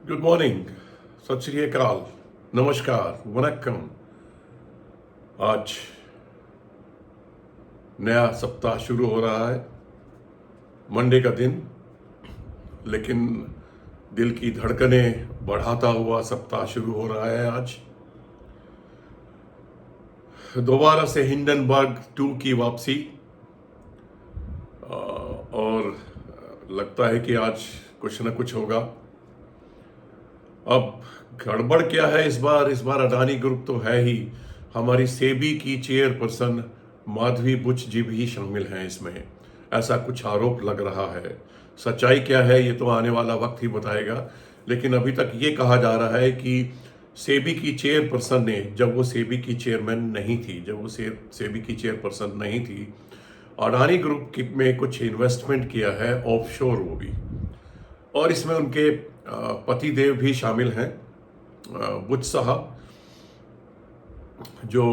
Good morning, सत श्री अकाल, नमस्कार, वनक्कम। आज नया सप्ताह शुरू हो रहा है, मंडे का दिन। लेकिन दिल की धड़कनें बढ़ाता हुआ सप्ताह शुरू हो रहा है आज। दोबारा से हिंडनबर्ग 2 की वापसी। और लगता है कि आज कुछ न कुछ होगा। अब गड़बड़ क्या है इस बार अडानी ग्रुप तो है ही, हमारी सेबी की चेयरपर्सन माधवी बुच जी भी शामिल हैं इसमें, ऐसा कुछ आरोप लग रहा है। सच्चाई क्या है ये तो आने वाला वक्त ही बताएगा। लेकिन अभी तक ये कहा जा रहा है कि सेबी की चेयरपर्सन ने, जब वो सेबी की चेयरमैन नहीं थी, जब वो सेबी की चेयरपर्सन नहीं थी, अडानी ग्रुप में कुछ इन्वेस्टमेंट किया है ऑफशोर, वो भी। और इसमें उनके पति देव भी शामिल हैं, बुच साहब, जो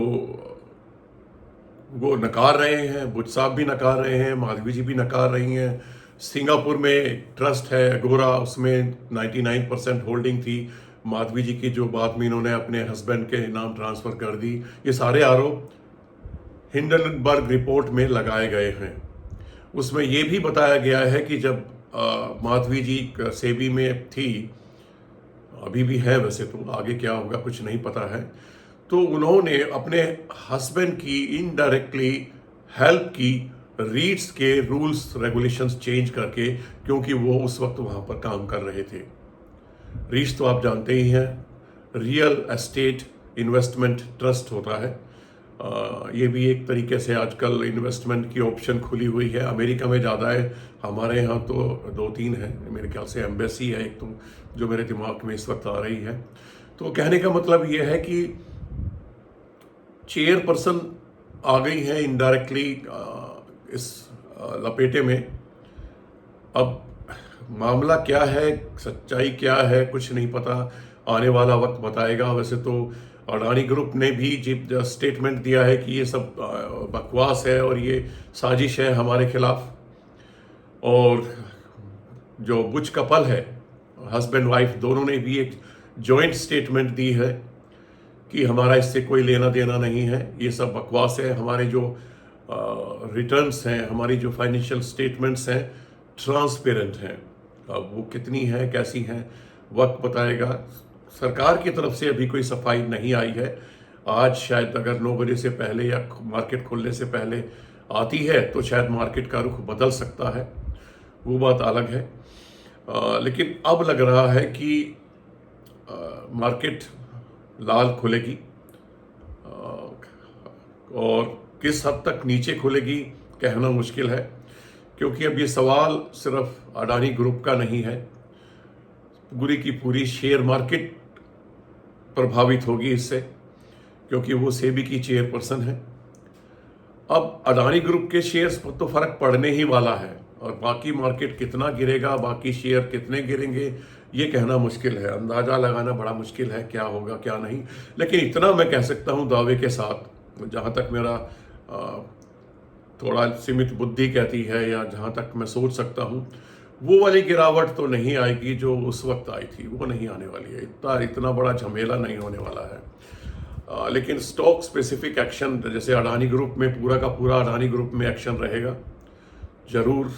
वो नकार रहे हैं। बुच साहब भी नकार रहे हैं, माधवी जी भी नकार रही हैं। सिंगापुर में ट्रस्ट है अगोरा, उसमें 99% होल्डिंग थी माधवी जी की, जो बाद में इन्होंने अपने हस्बैंड के नाम ट्रांसफर कर दी। ये सारे आरोप हिंडनबर्ग रिपोर्ट में लगाए गए हैं। उसमें ये भी बताया गया है कि जब माधवी जी सेबी में थी, अभी भी है वैसे, तो आगे क्या होगा कुछ नहीं पता है, तो उन्होंने अपने हस्बैंड की इनडायरेक्टली हेल्प की रीट्स के रूल्स रेगुलेशंस चेंज करके, क्योंकि वो उस वक्त वहाँ पर काम कर रहे थे। रीट्स तो आप जानते ही हैं, रियल एस्टेट इन्वेस्टमेंट ट्रस्ट होता है। ये भी एक तरीके से आजकल इन्वेस्टमेंट की ऑप्शन खुली हुई है। अमेरिका में ज़्यादा है, हमारे यहाँ तो 2-3 है, मेरे ख्याल से एम्बेसी है एक, तो जो मेरे दिमाग में इस वक्त आ रही है। तो कहने का मतलब ये है कि चेयरपर्सन आ गई है इनडायरेक्टली इस लपेटे में। अब मामला क्या है, सच्चाई क्या है, कुछ नहीं पता, आने वाला वक्त बताएगा। वैसे तो अडानी ग्रुप ने भी स्टेटमेंट दिया है कि ये सब बकवास है और ये साजिश है हमारे खिलाफ। और जो बुच कपल है, हस्बैंड वाइफ दोनों ने भी एक जॉइंट स्टेटमेंट दी है कि हमारा इससे कोई लेना देना नहीं है, ये सब बकवास है। हमारे जो रिटर्न्स हैं, हमारी जो फाइनेंशियल स्टेटमेंट्स हैं, ट्रांसपेरेंट हैं। अब वो कितनी है, कैसी हैं, वक्त बताएगा। सरकार की तरफ से अभी कोई सफाई नहीं आई है। आज शायद अगर 9 बजे से पहले या मार्केट खुलने से पहले आती है तो शायद मार्केट का रुख बदल सकता है, वो बात अलग है। लेकिन अब लग रहा है कि मार्केट लाल खुलेगी, और किस हद तक नीचे खुलेगी कहना मुश्किल है, क्योंकि अब ये सवाल सिर्फ अडानी ग्रुप का नहीं है, पूरी की पूरी शेयर मार्केट प्रभावित होगी इससे, क्योंकि वो सेबी की चेयरपर्सन है। अब अडानी ग्रुप के शेयर्स पर तो फर्क पड़ने ही वाला है, और बाकी मार्केट कितना गिरेगा, बाकी शेयर कितने गिरेंगे, ये कहना मुश्किल है, अंदाजा लगाना बड़ा मुश्किल है क्या होगा क्या नहीं। लेकिन इतना मैं कह सकता हूँ दावे के साथ, जहाँ तक मेरा थोड़ा सीमित बुद्धि कहती है, या जहाँ तक मैं सोच सकता हूँ, वो वाली गिरावट तो नहीं आएगी जो उस वक्त आई थी, वो नहीं आने वाली है। इतना बड़ा झमेला नहीं होने वाला है। लेकिन स्टॉक स्पेसिफिक एक्शन, जैसे अडानी ग्रुप में पूरा का पूरा अडानी ग्रुप में एक्शन रहेगा, जरूर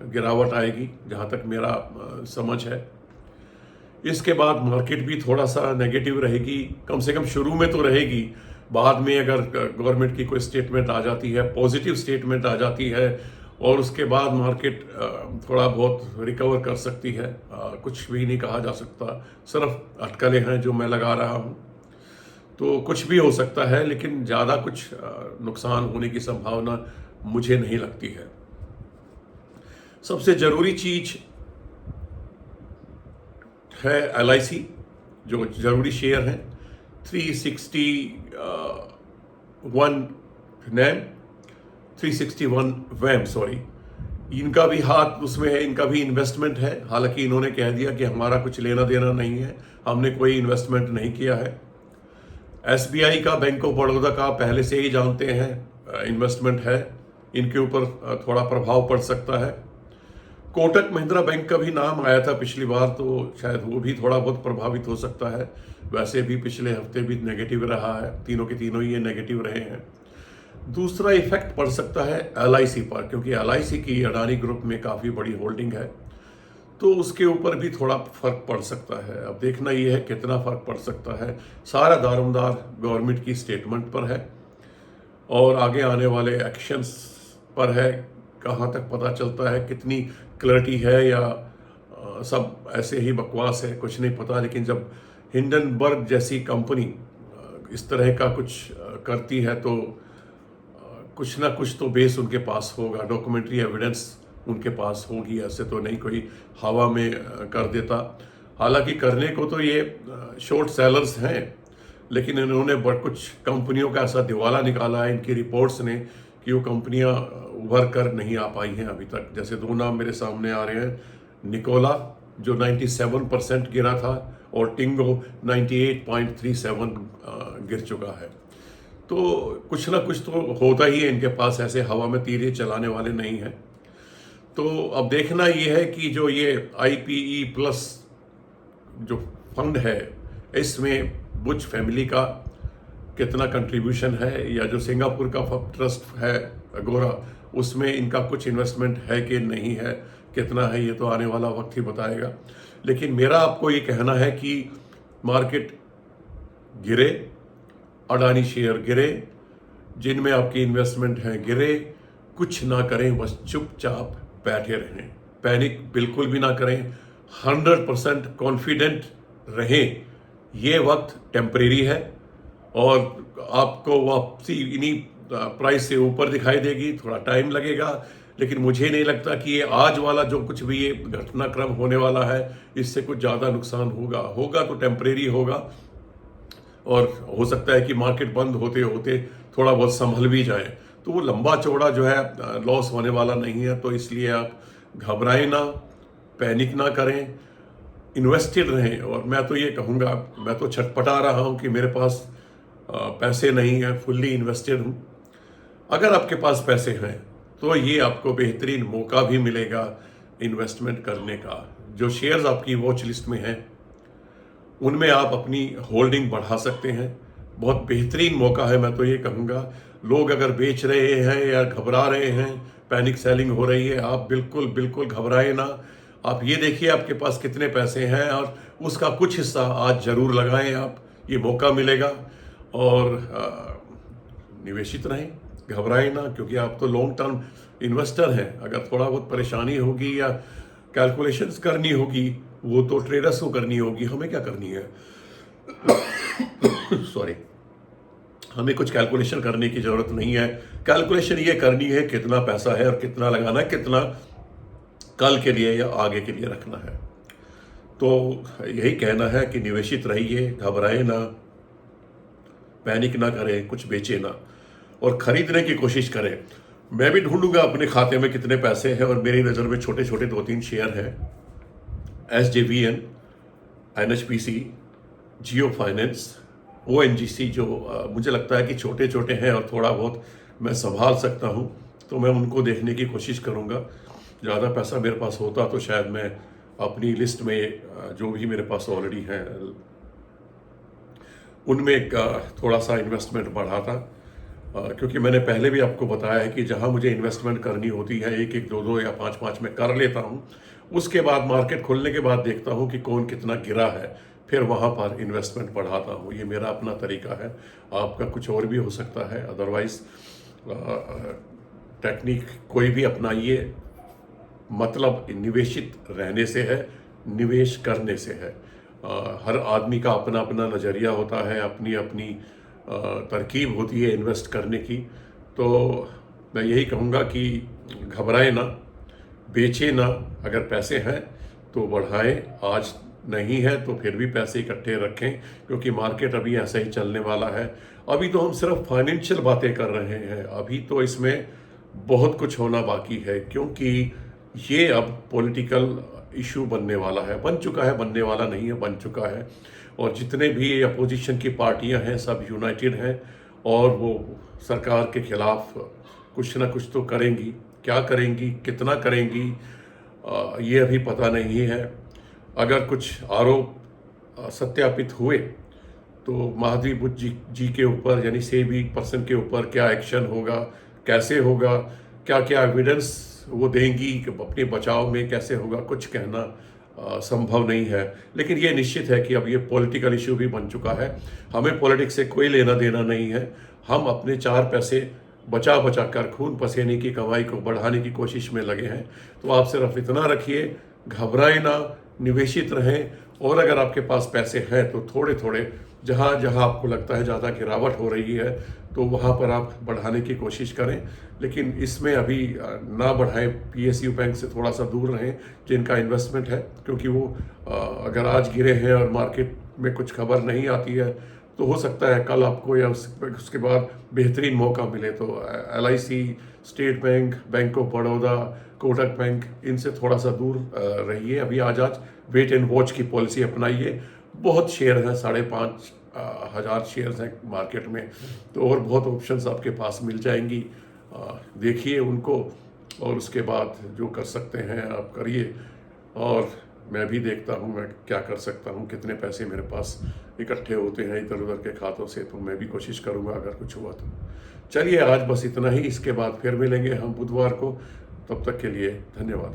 गिरावट आएगी, जहाँ तक मेरा समझ है। इसके बाद मार्केट भी थोड़ा सा नेगेटिव रहेगी, कम से कम शुरू में तो रहेगी। बाद में अगर गवर्नमेंट की कोई स्टेटमेंट आ जाती है, पॉजिटिव स्टेटमेंट आ जाती है, और उसके बाद मार्केट थोड़ा बहुत रिकवर कर सकती है। कुछ भी नहीं कहा जा सकता, सिर्फ अटकलें हैं जो मैं लगा रहा हूँ, तो कुछ भी हो सकता है, लेकिन ज़्यादा कुछ नुकसान होने की संभावना मुझे नहीं लगती है। सबसे ज़रूरी चीज़ है LIC, जो ज़रूरी शेयर हैं, 361 वैम, सॉरी, इनका भी हाथ उसमें है, इनका भी इन्वेस्टमेंट है। हालांकि इन्होंने कह दिया कि हमारा कुछ लेना देना नहीं है, हमने कोई इन्वेस्टमेंट नहीं किया है। SBI का, बैंक ऑफ बड़ौदा का पहले से ही जानते हैं इन्वेस्टमेंट है, इनके ऊपर थोड़ा प्रभाव पड़ सकता है। कोटक महिंद्रा बैंक का भी नाम आया था पिछली बार, तो शायद वो भी थोड़ा बहुत प्रभावित हो सकता है। वैसे भी पिछले हफ्ते भी नेगेटिव रहा है, तीनों के तीनों ही ये नेगेटिव रहे हैं। दूसरा इफेक्ट पड़ सकता है एलआईसी पर, क्योंकि एलआईसी की अडानी ग्रुप में काफ़ी बड़ी होल्डिंग है, तो उसके ऊपर भी थोड़ा फर्क पड़ सकता है। अब देखना ये है कितना फर्क पड़ सकता है। सारा दारोमदार गवर्नमेंट की स्टेटमेंट पर है और आगे आने वाले एक्शंस पर है। कहाँ तक पता चलता है, कितनी क्लैरिटी है, या सब ऐसे ही बकवास है, कुछ नहीं पता। लेकिन जब हिंडनबर्ग जैसी कंपनी इस तरह का कुछ करती है तो कुछ ना कुछ तो बेस उनके पास होगा, डॉक्यूमेंट्री एविडेंस उनके पास होगी। ऐसे तो नहीं कोई हवा में कर देता। हालांकि करने को तो ये शॉर्ट सेलर्स हैं, लेकिन इन्होंने कुछ कंपनियों का ऐसा दिवाला निकाला है इनकी रिपोर्ट्स ने कि वो कंपनियां उभर कर नहीं आ पाई हैं अभी तक। जैसे दो नाम मेरे सामने आ रहे हैं, निकोला जो 97% गिरा था, और टिंगो 98.37 गिर चुका है। तो कुछ ना कुछ तो होता ही है इनके पास, ऐसे हवा में तीर चलाने वाले नहीं हैं। तो अब देखना ये है कि जो ये IPE प्लस जो फंड है, इसमें बुश फैमिली का कितना कंट्रीब्यूशन है, या जो सिंगापुर का ट्रस्ट है अगोरा, उसमें इनका कुछ इन्वेस्टमेंट है कि नहीं है, कितना है, ये तो आने वाला वक्त ही बताएगा। लेकिन मेरा आपको ये कहना है कि मार्केट गिरे, अडानी शेयर गिरे, जिनमें आपकी इन्वेस्टमेंट है गिरे, कुछ ना करें, बस चुपचाप बैठे रहें, पैनिक बिल्कुल भी ना करें, 100% कॉन्फिडेंट रहें। ये वक्त टेम्परेरी है और आपको वापसी इन्हीं प्राइस से ऊपर दिखाई देगी, थोड़ा टाइम लगेगा। लेकिन मुझे नहीं लगता कि ये आज वाला जो कुछ भी ये घटनाक्रम होने वाला है, इससे कुछ ज़्यादा नुकसान होगा तो टेम्परेरी होगा, और हो सकता है कि मार्केट बंद होते होते थोड़ा बहुत संभल भी जाए, तो वो लंबा चौड़ा जो है लॉस होने वाला नहीं है। तो इसलिए आप घबराएं ना, पैनिक ना करें, इन्वेस्टेड रहें। और मैं तो ये कहूँगा, मैं तो छटपटा रहा हूँ कि मेरे पास पैसे नहीं है, फुल्ली इन्वेस्टेड हूँ। अगर आपके पास पैसे हैं तो ये आपको बेहतरीन मौका भी मिलेगा इन्वेस्टमेंट करने का। जो शेयर्स आपकी वॉच लिस्ट में हैं उनमें आप अपनी होल्डिंग बढ़ा सकते हैं, बहुत बेहतरीन मौका है। मैं तो ये कहूँगा, लोग अगर बेच रहे हैं या घबरा रहे हैं, पैनिक सेलिंग हो रही है, आप बिल्कुल बिल्कुल घबराएं ना। आप ये देखिए आपके पास कितने पैसे हैं और उसका कुछ हिस्सा आज जरूर लगाएं आप, ये मौका मिलेगा। और निवेशित रहें, घबराएं ना, क्योंकि आप तो लॉन्ग टर्म इन्वेस्टर हैं। अगर थोड़ा बहुत परेशानी होगी या कैलकुलेशंस करनी होगी, वो तो ट्रेडर्स को करनी होगी, हमें क्या करनी है। सॉरी, हमें कुछ कैलकुलेशन करने की जरूरत नहीं है। कैलकुलेशन ये करनी है कितना पैसा है और कितना लगाना है, कितना कल के लिए या आगे के लिए रखना है। तो यही कहना है कि निवेशित रहिए, घबराए ना, पैनिक ना करें, कुछ बेचे ना, और खरीदने की कोशिश करें। मैं भी ढूंढूंगा अपने खाते में कितने पैसे हैं, और मेरी नज़र में छोटे छोटे 2-3 शेयर हैं, SJVN, NHPC, जियो फाइनेंस, ONGC, जो मुझे लगता है कि छोटे छोटे हैं और थोड़ा बहुत मैं संभाल सकता हूं, तो मैं उनको देखने की कोशिश करूंगा। ज़्यादा पैसा मेरे पास होता तो शायद मैं अपनी लिस्ट में जो भी मेरे पास ऑलरेडी हैं उनमें थोड़ा सा इन्वेस्टमेंट बढ़ाता, क्योंकि मैंने पहले भी आपको बताया है कि जहां मुझे इन्वेस्टमेंट करनी होती है 1-1, 2-2 या 5-5 में कर लेता हूं। उसके बाद मार्केट खुलने के बाद देखता हूं कि कौन कितना गिरा है, फिर वहां पर इन्वेस्टमेंट बढ़ाता हूं। ये मेरा अपना तरीका है, आपका कुछ और भी हो सकता है। अदरवाइज टेक्निक कोई भी अपनाइए, मतलब निवेशित रहने से है, निवेश करने से है। हर आदमी का अपना अपना नज़रिया होता है, अपनी अपनी तरकीब होती है इन्वेस्ट करने की। तो मैं यही कहूँगा कि घबराएं ना, बेचें ना। अगर पैसे हैं तो बढ़ाएं, आज नहीं है तो फिर भी पैसे इकट्ठे रखें, क्योंकि मार्केट अभी ऐसा ही चलने वाला है। अभी तो हम सिर्फ फाइनेंशियल बातें कर रहे हैं, अभी तो इसमें बहुत कुछ होना बाकी है, क्योंकि ये अब पॉलिटिकल इशू बनने वाला है, बन चुका है, बनने वाला नहीं है, बन चुका है। और जितने भी अपोजिशन की पार्टियां हैं सब यूनाइटेड हैं, और वो सरकार के खिलाफ कुछ ना कुछ तो करेंगी। क्या करेंगी, कितना करेंगी, ये अभी पता नहीं है। अगर कुछ आरोप सत्यापित हुए तो माधवी बुद्ध जी के ऊपर यानी सेबी पर्सन के ऊपर क्या एक्शन होगा, कैसे होगा, क्या क्या एविडेंस वो देंगी कि अपने बचाव में कैसे होगा, कुछ कहना संभव नहीं है। लेकिन ये निश्चित है कि अब ये पॉलिटिकल इशू भी बन चुका है। हमें पॉलिटिक्स से कोई लेना देना नहीं है। हम अपने 4 पैसे बचा बचा कर खून पसीने की कमाई को बढ़ाने की कोशिश में लगे हैं। तो आप सिर्फ इतना रखिए, घबराएं ना, निवेशित रहें, और अगर आपके पास पैसे हैं तो थोड़े थोड़े जहाँ जहाँ आपको लगता है ज़्यादा गिरावट हो रही है तो वहाँ पर आप बढ़ाने की कोशिश करें। लेकिन इसमें अभी ना बढ़ाएं, पीएसयू बैंक से थोड़ा सा दूर रहें जिनका इन्वेस्टमेंट है, क्योंकि वो अगर आज गिरे हैं और मार्केट में कुछ खबर नहीं आती है तो हो सकता है कल आपको या उसके बाद बेहतरीन मौका मिले। तो LIC, state bank, bank of Baroda, Kotak bank, इनसे थोड़ा सा दूर रहिए। अभी आज वेट एंड वॉच की पॉलिसी अपनाइए। बहुत शेयर हैं, 5,500 शेयर्स हैं मार्केट में, तो और बहुत ऑप्शंस आपके पास मिल जाएंगी। देखिए उनको और उसके बाद जो कर सकते हैं आप करिए। और मैं भी देखता हूँ मैं क्या कर सकता हूँ, कितने पैसे मेरे पास इकट्ठे होते हैं इधर उधर के खातों से, तो मैं भी कोशिश करूँगा अगर कुछ हुआ तो। चलिए आज बस इतना ही, इसके बाद फिर मिलेंगे हम बुधवार को। तब तक के लिए धन्यवाद।